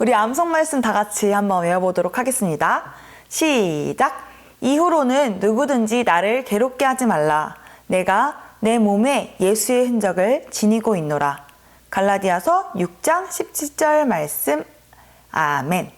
우리 암송 말씀 다 같이 한번 외워보도록 하겠습니다. 시작! 이후로는 누구든지 나를 괴롭게 하지 말라. 내가 내 몸에 예수의 흔적을 지니고 있노라. 갈라디아서 6장 17절 말씀. 아멘.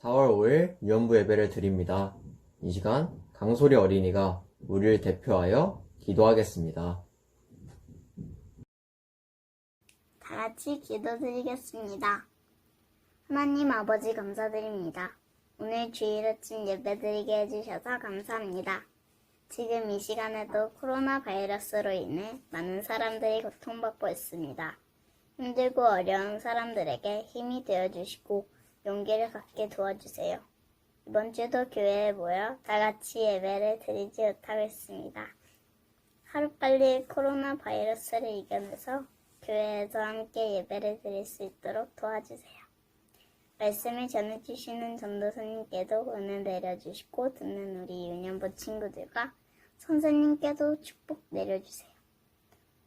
4월 5일 유언부 예배를 드립니다. 이 시간 강소리 어린이가 우리를 대표하여 기도하겠습니다. 다 같이 기도드리겠습니다. 하나님 아버지 감사드립니다. 오늘 주일 아침 예배드리게 해주셔서 감사합니다. 지금 이 시간에도 코로나 바이러스로 인해 많은 사람들이 고통받고 있습니다. 힘들고 어려운 사람들에게 힘이 되어주시고 용기를 갖게 도와주세요. 이번 주도 교회에 모여 다 같이 예배를 드리지 못하고 있습니다. 하루빨리 코로나 바이러스를 이겨내서 교회에서 함께 예배를 드릴 수 있도록 도와주세요. 말씀을 전해주시는 전도사님께도 은혜 내려주시고 듣는 우리 유년부 친구들과 선생님께도 축복 내려주세요.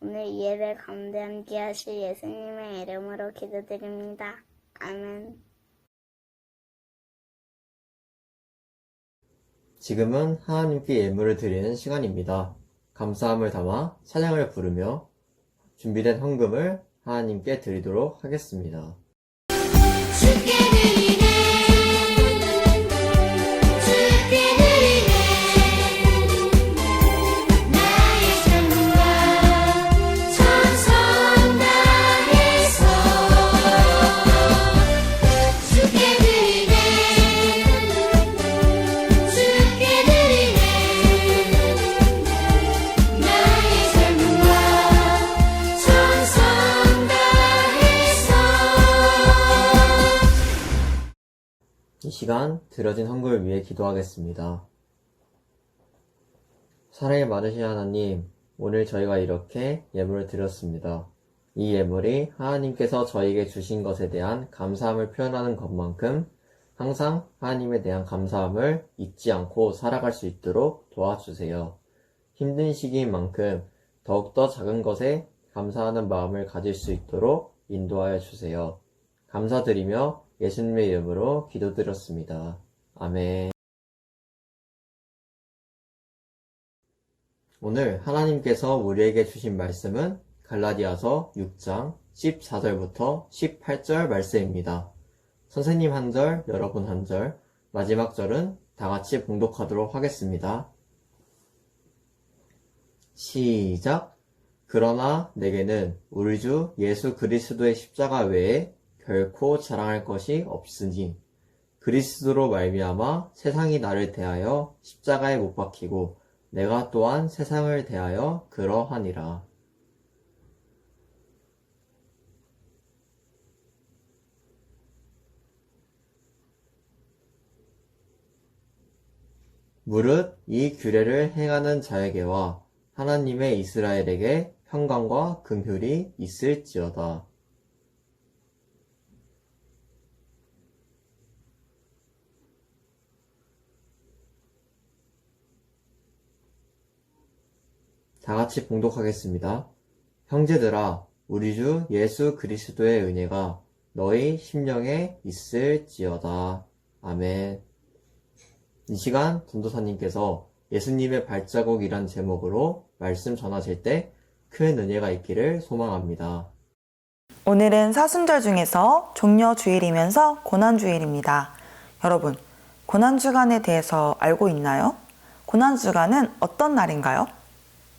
오늘 이 예배 가운데 함께 하실 예수님의 이름으로 기도드립니다. 아멘. 지금은 하나님께 예물을 드리는 시간입니다. 감사함을 담아 찬양을 부르며 준비된 헌금을 하나님께 드리도록 하겠습니다. 주께 드리네 주께 드리네 나의 삶과 천성 다해서 주께 드리네 주께 드리네 나의 삶과 천성 다해서 이 시간 드려진 헌금을 위해 기도하겠습니다. 사랑이 많으신 하나님, 오늘 저희가 이렇게 예물을 드렸습니다. 이 예물이 하나님께서 저희에게 주신 것에 대한 감사함을 표현하는 것만큼 항상 하나님에 대한 감사함을 잊지 않고 살아갈 수 있도록 도와주세요. 힘든 시기인 만큼 더욱더 작은 것에 감사하는 마음을 가질 수 있도록 인도하여 주세요. 감사드리며 예수님의 이름으로 기도드렸습니다. 아멘. 오늘 하나님께서 우리에게 주신 말씀은 갈라디아서 6장 14절부터 18절 말씀입니다. 선생님 한 절, 여러분 한 절, 마지막 절은 다 같이 봉독하도록 하겠습니다. 시작! 그러나 내게는 우리 주 예수 그리스도의 십자가 외에 결코 자랑할 것이 없으니 그리스도로 말미암아 세상이 나를 대하여 십자가에 못 박히고 내가 또한 세상을 대하여 그러하니라. 무릇 이 규례를 행하는 자에게와 하나님의 이스라엘에게 평강과 긍휼이 있을지어다. 다 같이 봉독하겠습니다. 형제들아, 우리 주 예수 그리스도의 은혜가 너희 심령에 있을지어다. 아멘. 이 시간 전도사님께서 예수님의 발자국이란 제목으로 말씀 전하실 때 큰 은혜가 있기를 소망합니다. 오늘은 사순절 중에서 종려주일이면서 고난주일입니다. 여러분, 고난주간에 대해서 알고 있나요? 고난주간은 어떤 날인가요?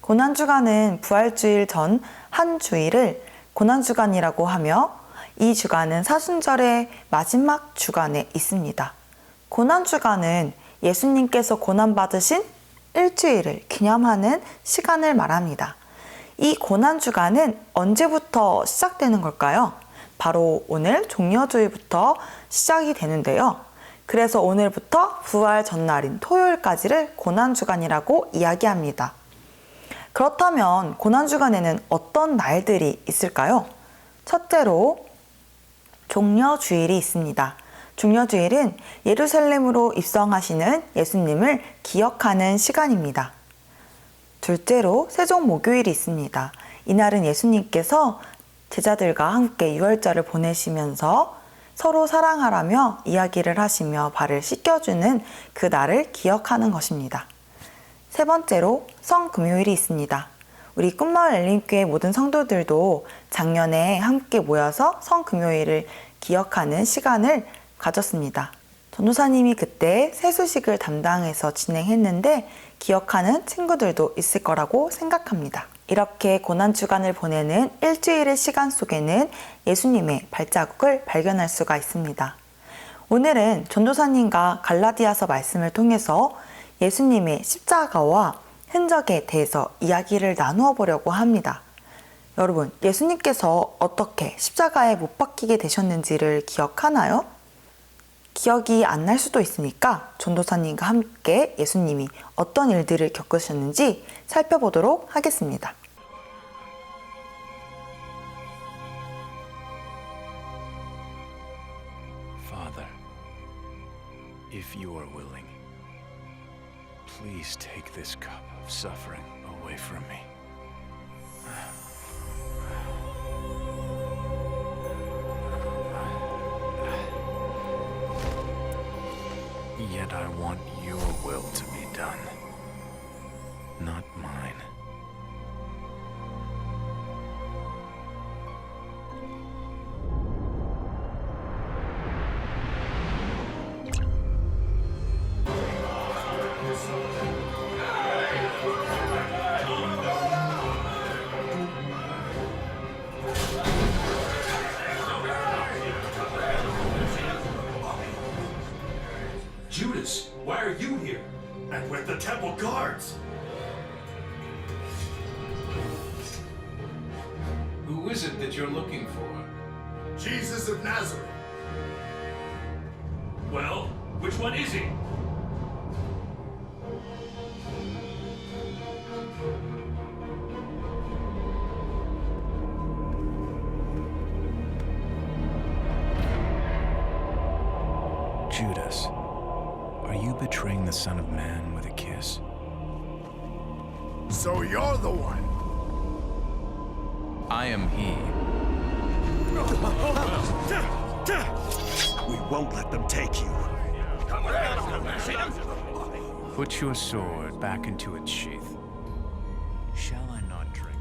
고난주간은 부활주일 전 한 주일을 고난주간이라고 하며 이 주간은 사순절의 마지막 주간에 있습니다. 고난주간은 예수님께서 고난받으신 일주일을 기념하는 시간을 말합니다. 이 고난주간은 언제부터 시작되는 걸까요? 바로 오늘 종려주일부터 시작이 되는데요. 그래서 오늘부터 부활 전날인 토요일까지를 고난주간이라고 이야기합니다. 그렇다면 고난주간에는 어떤 날들이 있을까요? 첫째로 종려주일이 있습니다. 종려주일은 예루살렘으로 입성하시는 예수님을 기억하는 시간입니다. 둘째로 세종목요일이 있습니다. 이날은 예수님께서 제자들과 함께 유월절을 보내시면서 서로 사랑하라며 이야기를 하시며 발을 씻겨주는 그 날을 기억하는 것입니다. 세 번째로 성금요일이 있습니다. 우리 꿈마을 엘림교회 모든 성도들도 작년에 함께 모여서 성금요일을 기억하는 시간을 가졌습니다. 전도사님이 그때 세수식을 담당해서 진행했는데 기억하는 친구들도 있을 거라고 생각합니다. 이렇게 고난주간을 보내는 일주일의 시간 속에는 예수님의 발자국을 발견할 수가 있습니다. 오늘은 전도사님과 갈라디아서 말씀을 통해서 예수님의 십자가와 흔적에 대해서 이야기를 나누어 보려고 합니다. 여러분, 예수님께서 어떻게 십자가에 못 박히게 되셨는지를 기억하나요? 기억이 안 날 수도 있으니까 전도사님과 함께 예수님이 어떤 일들을 겪으셨는지 살펴보도록 하겠습니다. Father, if you are willing, please take this cup of suffering away from me. Yet I want your will to be done, not mine. Judas, why are you here? And with the temple guards? Who is it that you're looking for? Jesus of Nazareth. Well, which one is he? Judas, are you betraying the Son of Man with a kiss? So you're the one. I am he. We won't let them take you. Put your sword back into its sheath. Shall I not drink?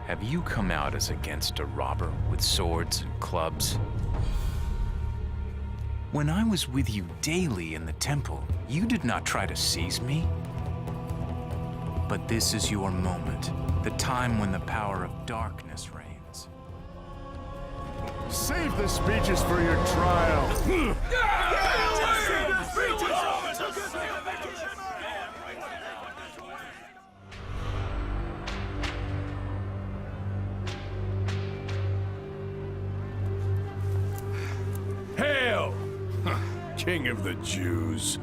Have you come out as against a robber with swords and clubs? When I was with you daily in the temple, you did not try to seize me. But this is your moment, the time when the power of darkness reigns. Save the speeches for your trial. Hail, King of the Jews.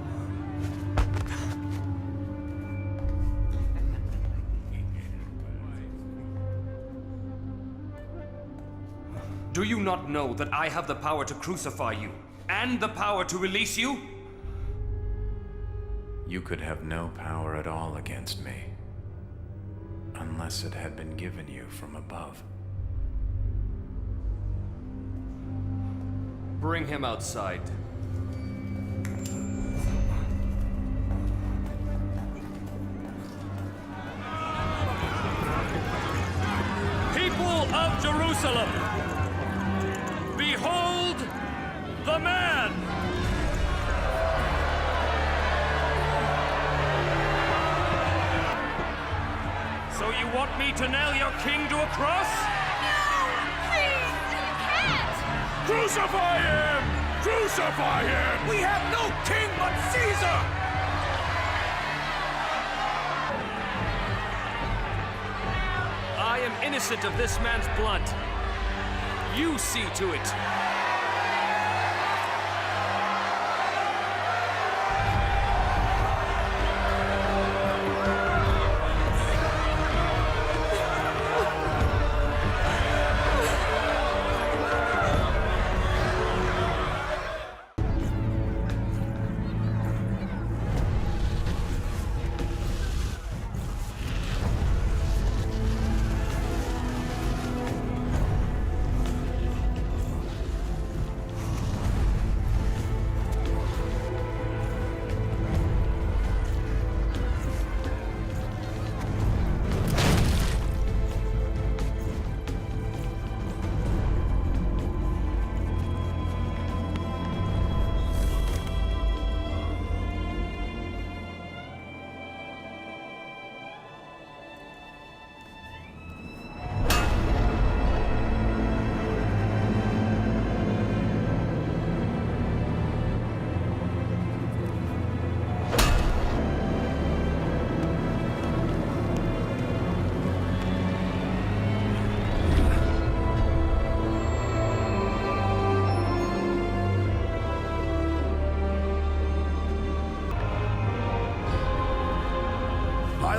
Do you not know that I have the power to crucify you and the power to release you? You could have no power at all against me, unless it had been given you from above. Bring him outside. People of Jerusalem, behold the man! So you want me to nail your king to a cross? Crucify him! Crucify him! We have no king but Caesar! I am innocent of this man's blood. You see to it.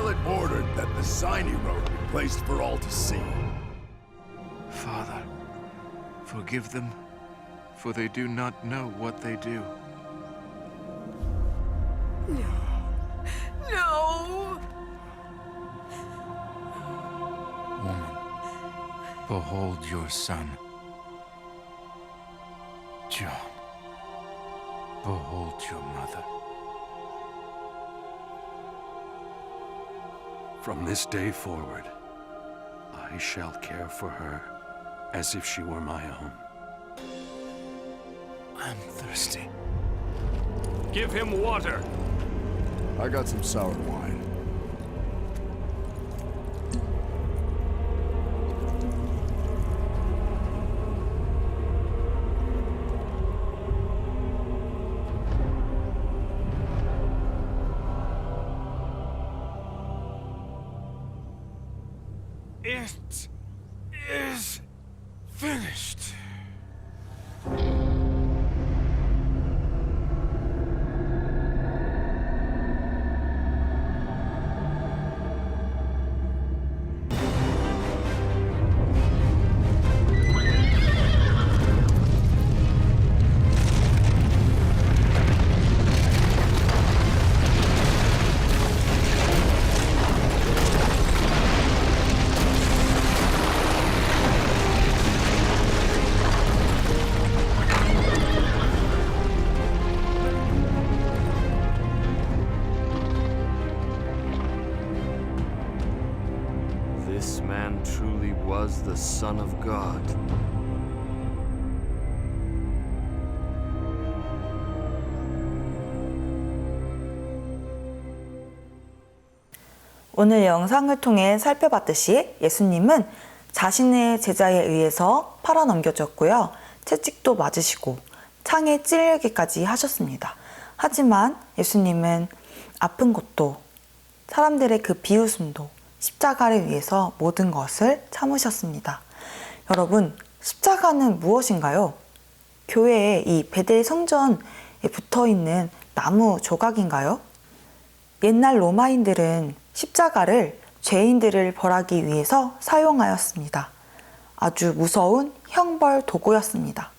Pilate ordered that the sign he wrote be placed for all to see. Father, forgive them, for they do not know what they do. No! Woman, behold your son. John, behold your mother. From this day forward, I shall care for her as if she were my own. I'm thirsty. Give him water. I got some sour wine. It is finished. This man truly was the Son of God. 오늘 영상을 통해 살펴봤듯이 예수님은 자신의 제자에 의해서 팔아넘겨졌고요. 채찍도 맞으시고 창에 찔리기까지 하셨습니다. 하지만 예수님은 아픈 것도 사람들의 그 비웃음도 십자가를 위해서 모든 것을 참으셨습니다. 여러분, 십자가는 무엇인가요? 교회의 이 베델 성전에 붙어있는 나무 조각인가요? 옛날 로마인들은 십자가를 죄인들을 벌하기 위해서 사용하였습니다. 아주 무서운 형벌 도구였습니다.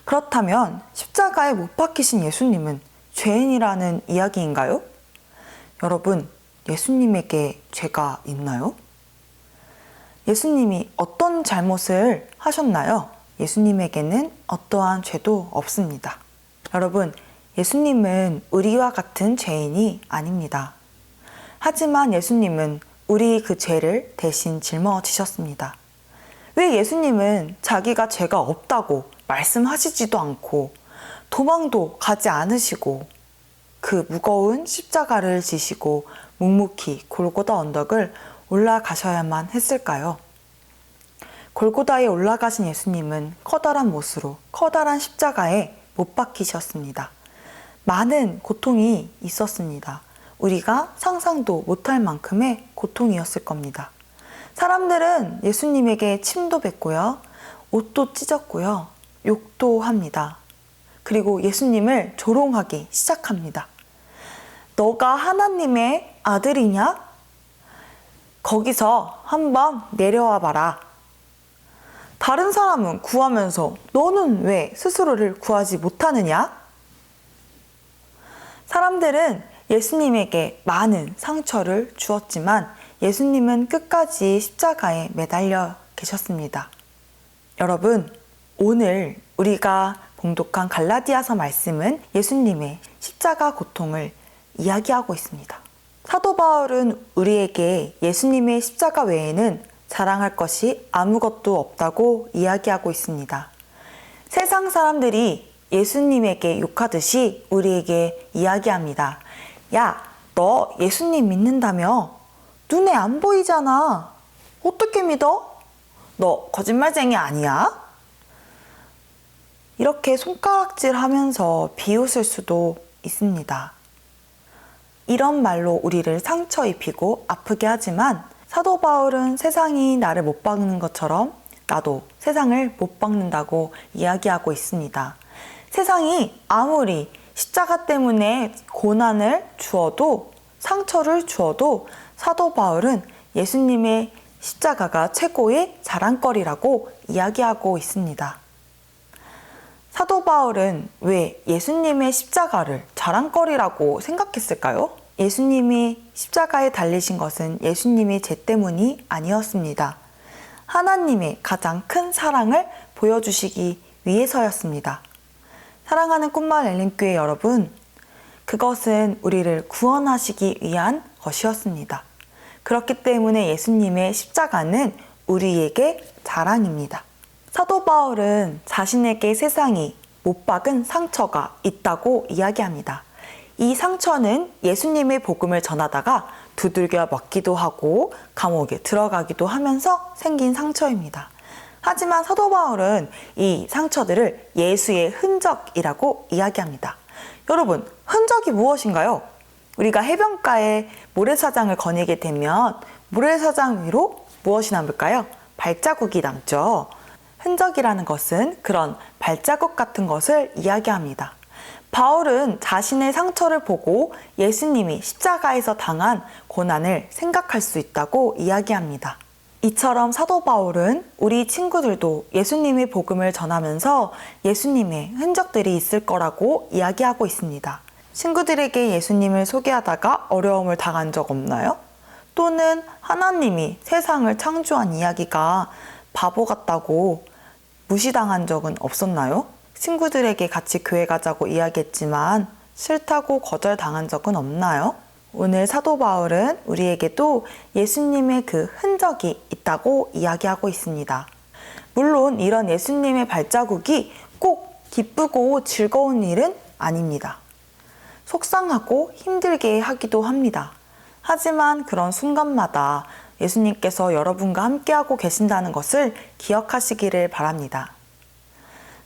그렇다면 십자가에 못 박히신 예수님은 죄인이라는 이야기인가요? 여러분, 예수님에게 죄가 있나요? 예수님이 어떤 잘못을 하셨나요? 예수님에게는 어떠한 죄도 없습니다. 여러분, 예수님은 우리와 같은 죄인이 아닙니다. 하지만 예수님은 우리 그 죄를 대신 짊어지셨습니다. 왜 예수님은 자기가 죄가 없다고 말씀하시지도 않고 도망도 가지 않으시고 그 무거운 십자가를 지시고 묵묵히 골고다 언덕을 올라가셔야만 했을까요? 골고다에 올라가신 예수님은 커다란 못으로 커다란 십자가에 못 박히셨습니다. 많은 고통이 있었습니다. 우리가 상상도 못할 만큼의 고통이었을 겁니다. 사람들은 예수님에게 침도 뱉고요, 옷도 찢었고요, 욕도 합니다. 그리고 예수님을 조롱하기 시작합니다. 너가 하나님의 아들이냐? 거기서 한번 내려와 봐라. 다른 사람은 구하면서 너는 왜 스스로를 구하지 못하느냐? 사람들은 예수님에게 많은 상처를 주었지만 예수님은 끝까지 십자가에 매달려 계셨습니다. 여러분, 오늘 우리가 봉독한 갈라디아서 말씀은 예수님의 십자가 고통을 이야기하고 있습니다. 사도 바울은 우리에게 예수님의 십자가 외에는 자랑할 것이 아무것도 없다고 이야기하고 있습니다. 세상 사람들이 예수님에게 욕하듯이 우리에게 이야기합니다. 야, 너 예수님 믿는다며? 눈에 안 보이잖아. 어떻게 믿어? 너 거짓말쟁이 아니야? 이렇게 손가락질 하면서 비웃을 수도 있습니다. 이런 말로 우리를 상처 입히고 아프게 하지만 사도 바울은 세상이 나를 못 박는 것처럼 나도 세상을 못 박는다고 이야기하고 있습니다. 세상이 아무리 십자가 때문에 고난을 주어도 상처를 주어도 사도 바울은 예수님의 십자가가 최고의 자랑거리라고 이야기하고 있습니다. 사도 바울은 왜 예수님의 십자가를 자랑거리라고 생각했을까요? 예수님이 십자가에 달리신 것은 예수님의 죄 때문이 아니었습니다. 하나님의 가장 큰 사랑을 보여주시기 위해서였습니다. 사랑하는 꿈마을 엘림교회 여러분, 그것은 우리를 구원하시기 위한 것이었습니다. 그렇기 때문에 예수님의 십자가는 우리에게 자랑입니다. 사도 바울은 자신에게 세상이 못 박은 상처가 있다고 이야기합니다. 이 상처는 예수님의 복음을 전하다가 두들겨 맞기도 하고 감옥에 들어가기도 하면서 생긴 상처입니다. 하지만 사도 바울은 이 상처들을 예수의 흔적이라고 이야기합니다. 여러분, 흔적이 무엇인가요? 우리가 해변가에 모래사장을 거니게 되면 모래사장 위로 무엇이 남을까요? 발자국이 남죠. 흔적이라는 것은 그런 발자국 같은 것을 이야기합니다. 바울은 자신의 상처를 보고 예수님이 십자가에서 당한 고난을 생각할 수 있다고 이야기합니다. 이처럼 사도 바울은 우리 친구들도 예수님의 복음을 전하면서 예수님의 흔적들이 있을 거라고 이야기하고 있습니다. 친구들에게 예수님을 소개하다가 어려움을 당한 적 없나요? 또는 하나님이 세상을 창조한 이야기가 바보 같다고 무시당한 적은 없었나요? 친구들에게 같이 교회 가자고 이야기했지만 싫다고 거절당한 적은 없나요? 오늘 사도 바울은 우리에게도 예수님의 그 흔적이 있다고 이야기하고 있습니다. 물론 이런 예수님의 발자국이 꼭 기쁘고 즐거운 일은 아닙니다. 속상하고 힘들게 하기도 합니다. 하지만 그런 순간마다 예수님께서 여러분과 함께하고 계신다는 것을 기억하시기를 바랍니다.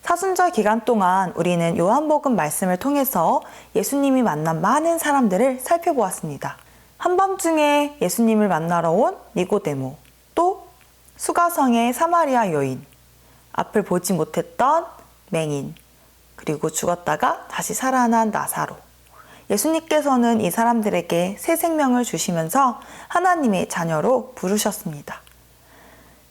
사순절 기간 동안 우리는 요한복음 말씀을 통해서 예수님이 만난 많은 사람들을 살펴보았습니다. 한밤중에 예수님을 만나러 온 니고데모, 또 수가성의 사마리아 여인, 앞을 보지 못했던 맹인, 그리고 죽었다가 다시 살아난 나사로. 예수님께서는 이 사람들에게 새 생명을 주시면서 하나님의 자녀로 부르셨습니다.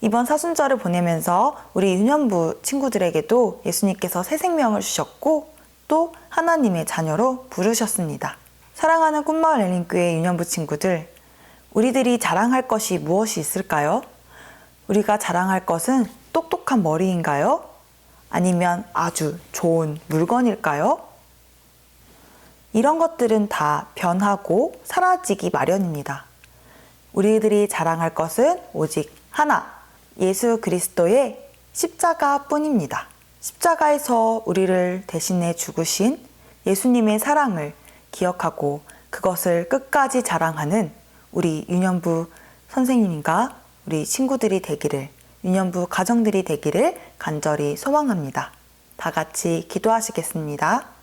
이번 사순절을 보내면서 우리 유년부 친구들에게도 예수님께서 새 생명을 주셨고 또 하나님의 자녀로 부르셨습니다. 사랑하는 꿈마을 엘림교회 유년부 친구들, 우리들이 자랑할 것이 무엇이 있을까요? 우리가 자랑할 것은 똑똑한 머리인가요? 아니면 아주 좋은 물건일까요? 이런 것들은 다 변하고 사라지기 마련입니다. 우리들이 자랑할 것은 오직 하나, 예수 그리스도의 십자가뿐입니다. 십자가에서 우리를 대신해 죽으신 예수님의 사랑을 기억하고 그것을 끝까지 자랑하는 우리 유년부 선생님과 우리 친구들이 되기를, 유년부 가정들이 되기를 간절히 소망합니다. 다 같이 기도하시겠습니다.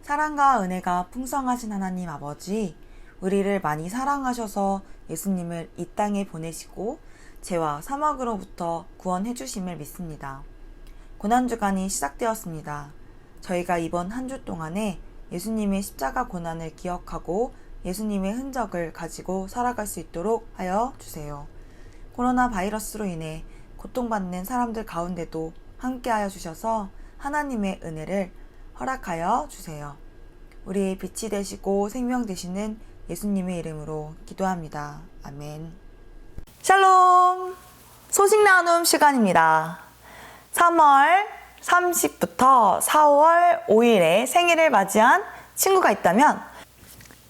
사랑과 은혜가 풍성하신 하나님 아버지, 우리를 많이 사랑하셔서 예수님을 이 땅에 보내시고 죄와 사망으로부터 구원해 주심을 믿습니다. 고난주간이 시작되었습니다. 저희가 이번 한 주 동안에 예수님의 십자가 고난을 기억하고 예수님의 흔적을 가지고 살아갈 수 있도록 하여 주세요. 코로나 바이러스로 인해 고통받는 사람들 가운데도 함께하여 주셔서 하나님의 은혜를 허락하여 주세요. 우리의 빛이 되시고 생명 되시는 예수님의 이름으로 기도합니다. 아멘. 샬롬! 소식 나눔 시간입니다. 3월 30부터 4월 5일에 생일을 맞이한 친구가 있다면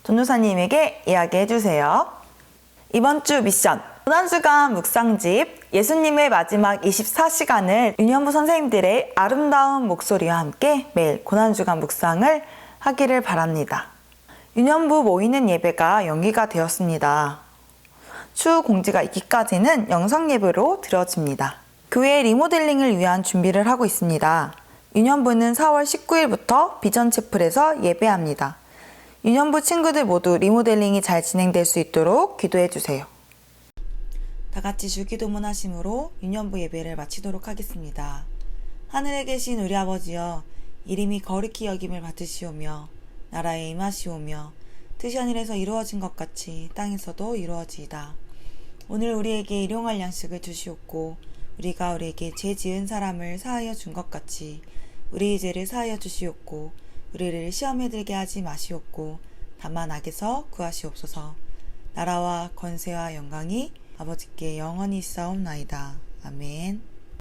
전도사님에게 이야기해 주세요. 이번 주 미션, 고난주간 묵상집 예수님의 마지막 24시간을 유년부 선생님들의 아름다운 목소리와 함께 매일 고난주간 묵상을 하기를 바랍니다. 유년부 모이는 예배가 연기가 되었습니다. 추후 공지가 있기까지는 영상 예배로 드려집니다. 교회 리모델링을 위한 준비를 하고 있습니다. 유년부는 4월 19일부터 비전체플에서 예배합니다. 유년부 친구들 모두 리모델링이 잘 진행될 수 있도록 기도해 주세요. 다 같이 주기도문 하심으로 유년부 예배를 마치도록 하겠습니다. 하늘에 계신 우리 아버지여, 이름이 거룩히 여김을 받으시오며 나라에 임하시오며 뜻이 하늘에서 이루어진 것 같이 땅에서도 이루어지이다. 오늘 우리에게 일용할 양식을 주시옵고 우리가 우리에게 죄 지은 사람을 사하여 준 것 같이 우리의 죄를 사하여 주시옵고 우리를 시험에 들게 하지 마시옵고 다만 악에서 구하시옵소서. 나라와 권세와 영광이 아버지께 영원히 있사옵나이다. 아멘.